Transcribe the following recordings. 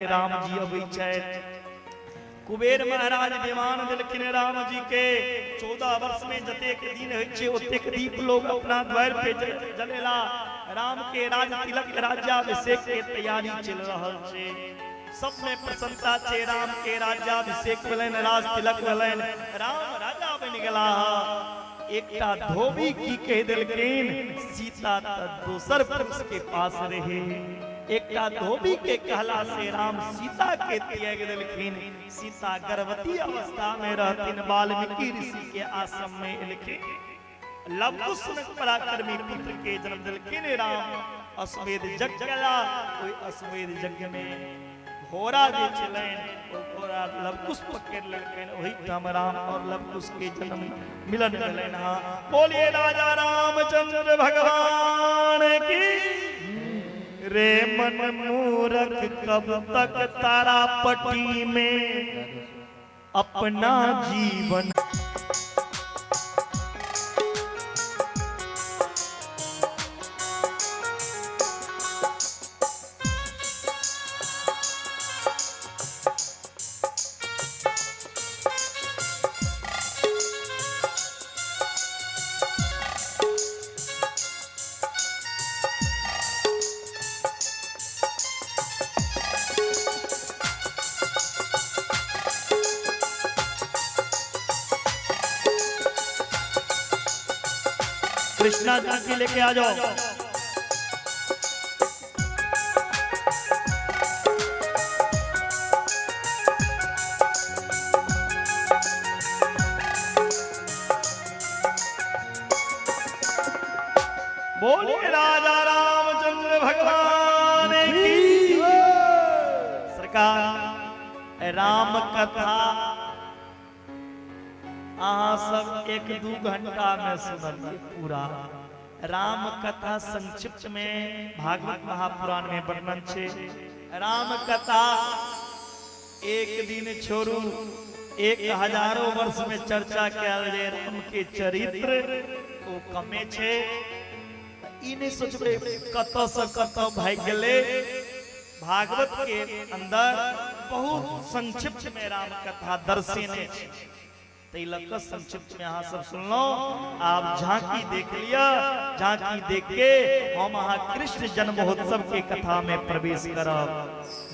राम जी अबै छथि। कुबेर महाराज विमान देलखिन राम जी के। 14 वर्ष में जतेक दिन होइ छै ओतेक दीप लोग अपना द्वार पे जलेला। राम के राज तिलक राज्याभिषेक के तैयारी चल रहल छै। सब में प्रसन्नता छै। राम के राज्याभिषेक भेलनि, राज तिलक भेलनि, राम राजा बनि गेला। एकटा धोबी की कह दिलखिन, सीता दोसर पुरुष के पास रहे। एकटा धोबी के कहला से राम सीता के त्याग दिलखिन। सीता गर्भवती अवस्था में रहथिन। वाल्मीकि ऋषि के आश्रम में एलखिन। लवकुश पराक्रमी पुत्र के जन्म दिलखिन राम। अश्वमेध यज्ञ केला। ओई अश्वमेध यज्ञ में घोड़ा जे चलैन, ओ घोड़ा लवकुश पकड़ लेलखिन। ओही ठाम राम और लवकुश के जन्म मिलन भेलैन। बोलिए राजा रामचंद्र भगवान की। रे मन मूरख कब तक तारापट्टी में अपना जीवन। कृष्णा झांकी लेके आ जाओ। बोलिए राजा रामचंद्र भगवान की। सरकार राम कथा अहाँ सब 1-2 घंटा में सुनिए पूरा। राम कथा संक्षिप्त में भागवत महापुराण में वर्णन छे। राम कथा एक दिन छोड़ू 1000 वर्ष में चर्चा कयल जे राम के चरित्र ओ कमे छे। ई नहीं सोचबे कत से कत भाग गेले। भागवत के अंदर बहुत संक्षिप्त में राम कथा दर्शने छे। तिलक संक्षिप्त में यहाँ सब सुन लो। आप झांकी देख लिया। झांकी देख के हम कृष्ण जन्म महोत्सव के कथा में प्रवेश करब।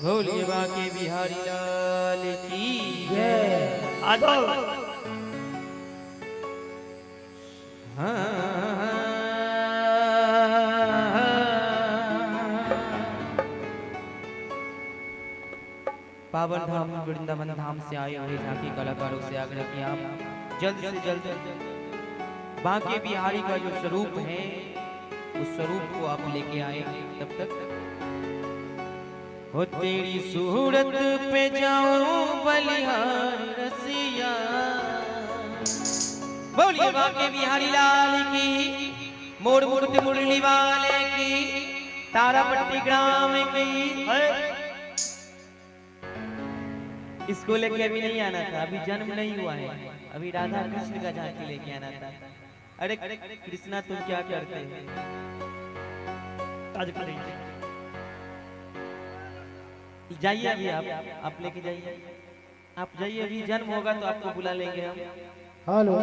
भोले बाके बिहारी लाल की जय। आ जाओ। पावन धाम वृंदावन धाम से आए हुए झांकी कलाकारों से आग्रह किया आप जल्द से जल्द बांके बिहारी का जो स्वरूप है उस स्वरूप को आप लेके आए। तब तक हो तेरी सूरत पे जाऊं बलिहार रसिया। बोलिए बांके बिहारी लाल की। मोड़ मूर्ति मुरली वाले की। तारापट्टी ग्राम की। इसको लेके अभी नहीं आना था, अभी जन्म नहीं हुआ है, अभी राधा कृष्ण का झांकी लेके आना था। अरे कृष्णा तुम क्या करते हो? जाइए अभी आप लेके जाइए। आप जाइए, अभी जन्म होगा तो आपको बुला लेंगे हम। हेलो।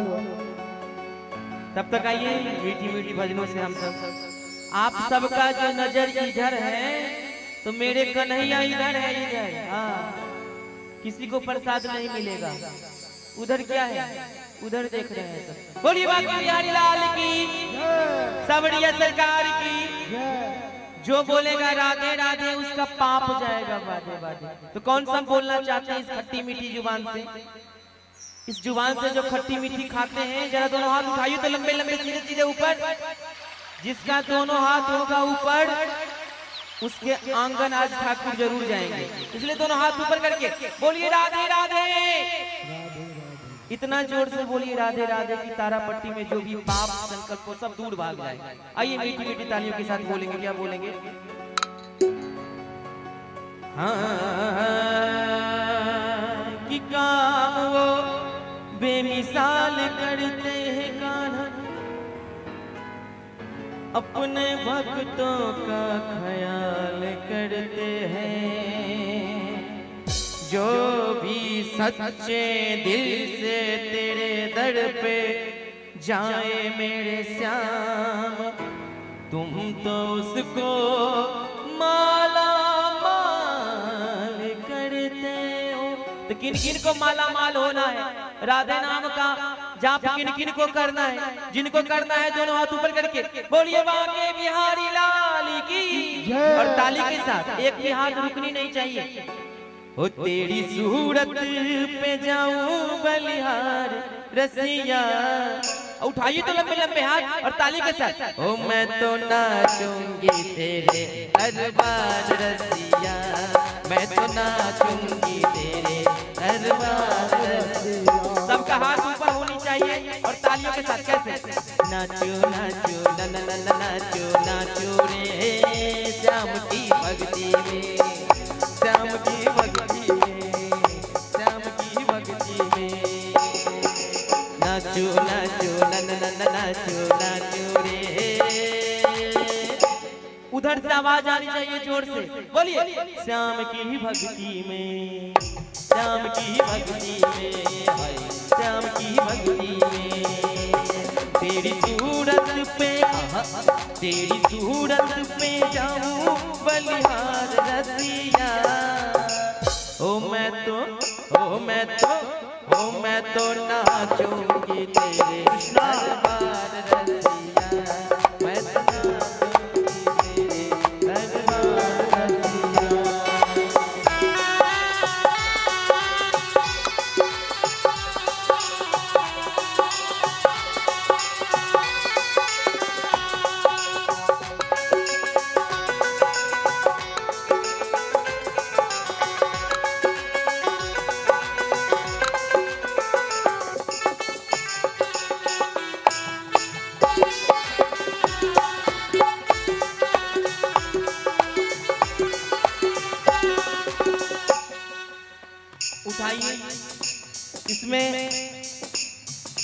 तब तक आइए मीठी मीठी भजनों से हम सब। आप सबका जो नजर इधर है तो मेरे कन्हैया इधर है, इधर। हाँ, किसी को प्रसाद नहीं मिलेगा। उधर क्या है? उधर देख रहे हैं सब। बोलिए बांके बिहारी लाल की। सबड़िया सरकार की। जो बोलेगा राधे राधे उसका पाप जाएगा बाधे बाधे। तो कौन सा बोलना चाहते हैं इस खट्टी मीठी जुबान से? इस जुबान से जो खट्टी मीठी खाते हैं, जरा दोनों हाथ उठाइए तो लंबे लंबे सीधे सीधे ऊपर। जिसका दोनों हाथ होगा ऊपर उसके आंगन आज ठाकुर जरूर जाएंगे। इसलिए दोनों हाथ ऊपर करके बोलिए राधे राधे। इतना जोर से बोलिए राधे राधे की तारापट्टी में जो भी पाप संकल्प को सब दूर भाग जाए। आइए मीठी मीठी तालियों के साथ बोलेंगे। क्या बोलेंगे? हाँ कि काम वो बेमिसाल करते हैं कान्हा, अपने भक्तों का ख्याल करते हैं। जो भी सच्चे दिल से तेरे दर पे जाए मेरे श्याम, तुम तो उसको माला माल करते हो। तो किन किन को माला माल होना है? राधे नाम का जाप किन किन को करना है? जिनको करना है दोनों हाथ ऊपर करके बोलिए बांके बिहारी लाल की। और ताली के साथ एक भी हाथ रुकनी नहीं चाहिए। ओ तेरी सूरत पे जाऊं बलिहार रसिया, उठाइए तो लंबे लंबे हाथ और ताली के साथ। ओ मैं तो नाचूंगी तेरे दरबार रसिया, मैं तो नाचूंगी तेरे दरबार रसिया। सबका हाथ ऊपर होनी चाहिए और तालियों के साथ कैसे? नाचो नाचो ना ना ना नाचो नाचो रे श्याम की भक्ति में, श्याम की भक्ति में, श्याम की भक्ति में। नाचो नाचो ना ना ना नाचो नाचो रे। उधर से आवाज आनी चाहिए जोर से, बोलिए श्याम की भक्ति में, श्याम की भक्ति में, श्याम की भक्ति में। तेरी सूरत पे, तेरी सूरत पे जाऊं बलिहार रसिया। ओ मैं तो, ओ मैं तो, ओ मैं तो नाचूंगी तेरे दरबार रसिया, मैं तो नाचूंगी तेरे दरबार रसिया। उठाइए। इसमें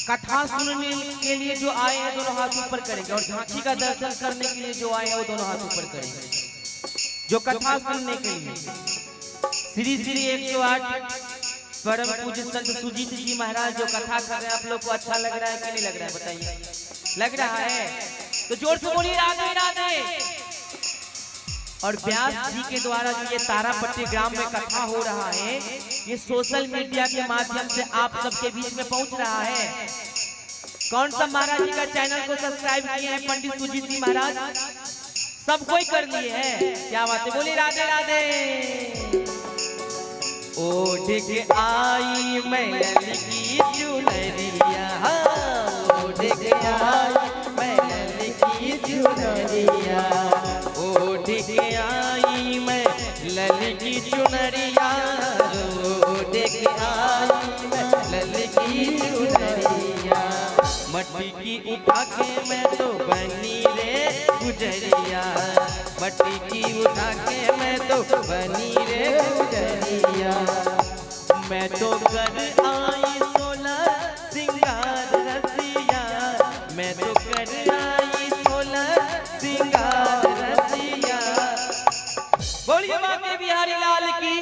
कथा सुनने के लिए जो आए हैं दोनों हाथ ऊपर करेंगे और झांकी का दर्शन करने के लिए जो आए हैं वो दोनों हाथ ऊपर करेंगे। जो कथा सुनने के लिए श्री श्री 108 परम पूज्य संत सुजीत जी महाराज जो कथा कर रहे हैं, आप लोग को अच्छा लग रहा है कि नहीं लग रहा है बताइए? लग रहा है तो जोर से बोलिए राधे राधे। और व्यास जी के द्वारा जो ये तारापट्टी ग्राम में कथा हो रहा है, ये सोशल मीडिया के माध्यम से आप सबके बीच में पहुंच रहा है। कौन सा महाराज जी का चैनल को सब्सक्राइब किए हैं? पंडित सुजीत जी महाराज सब कोई कर लिए हैं। क्या बात है, बोलिए राधे राधे। ओढ़ के आई मैं ललकी चुनरिया, ओढ़ के आई मैं ललकी चुनरिया, ओढ़ के आई मैं ललकी चुनरिया, ओढ़ के आई मैं ललकी चुनरिया। मट्टी की उठा के मैं तो बनी रे गुजरिया, मट्टी की उठा के मैं तो बनी रे गुजरिया। मैं तो कर आई 16 सिंगार रसिया, मैं तो कर आई 16 सिंगार रसिया। बोलिए बांके बिहारी लाल की।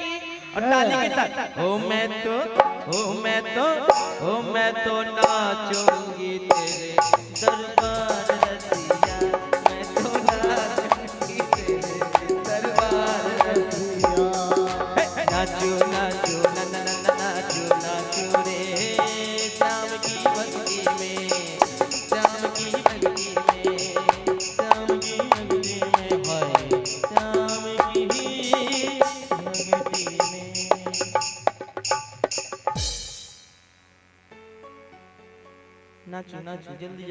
और ताली के साथ ओ मैं तो, ओ मैं तो, ओ मैं तो नाचूंगी तेरे दरबार रसिया, मैं तो नाचूंगी तेरे दरबार रसिया। नाचो नाचो ना ना ना नाचो नाचो रे श्याम की भक्ति में, श्याम की भक्ति में, श्याम की भक्ति में, हाय श्याम की भक्ति में। नाचो नाचो जल्दी।